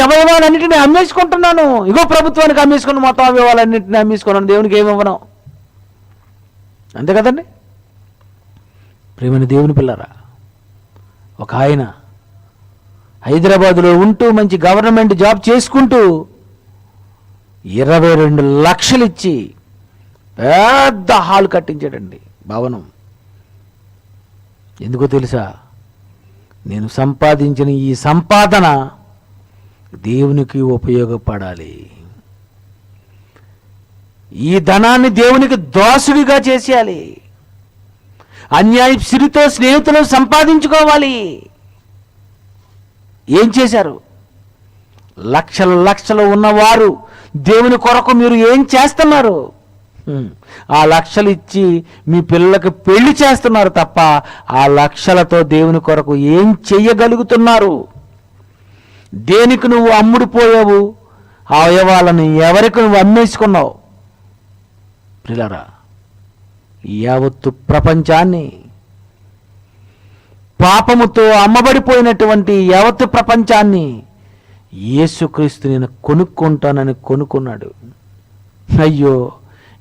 అవయవాలన్నింటినీ అమ్మేసుకుంటున్నాను, ఇగో ప్రభుత్వానికి అమ్మేసుకున్న మొత్తం అవయవాలన్నింటినీ అమ్మేసుకున్నాను, దేవునికి ఏమివ్వను. అంతే కదండి. ప్రియమైన దేవుని పిల్లరా, ఒక ఆయన హైదరాబాదులో ఉంటూ మంచి గవర్నమెంట్ జాబ్ చేసుకుంటూ 22 లక్షలు ఇచ్చి పెద్ద హాల్ కట్టించాడండి, భవనం. ఎందుకో తెలుసా? నేను సంపాదించిన ఈ సంపాదన దేవునికి ఉపయోగపడాలి, ఈ ధనాన్ని దేవునికి దోసుడిగా చేసేయాలి, అన్యాయ సిరితో స్నేహితులు సంపాదించుకోవాలి. ఏం చేశారు? లక్షలు లక్షలు ఉన్నవారు దేవుని కొరకు మీరు ఏం చేస్తున్నారు? ఆ లక్షలు ఇచ్చి మీ పిల్లలకు పెళ్లి చేస్తున్నారు తప్ప ఆ లక్షలతో దేవుని కొరకు ఏం చెయ్యగలుగుతున్నారు? దేనికి నువ్వు అమ్ముడిపోయావు? ఆ అవయవాలను ఎవరికి నువ్వు అమ్మేసుకున్నావు? ప్రియులారా, యావత్తు ప్రపంచాన్ని, పాపముతో అమ్మబడిపోయినటువంటి యావత్తు ప్రపంచాన్ని యేసుక్రీస్తు నేను కొనుక్కుంటానని కొనుక్కున్నాడు. అయ్యో,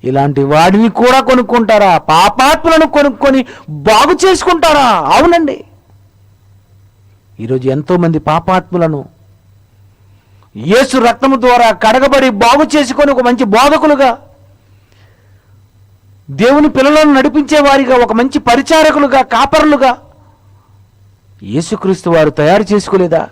ఇలాంటి వాడిని కూడా కొనుక్కుంటారా? పాపాత్ములను కొనుక్కొని బాగు చేసుకుంటారా? అవునండి. ఈరోజు ఎంతోమంది పాపాత్ములను యేసు రక్తము ద్వారా కడగబడి బాగు చేసుకొని ఒక మంచి బోధకులుగా, దేవుని పిల్లలను నడిపించే వారిగా, ఒక మంచి పరిచారకులుగా, కాపరులుగా యేసుక్రీస్తు వారు తయారు చేసుకోలేదా?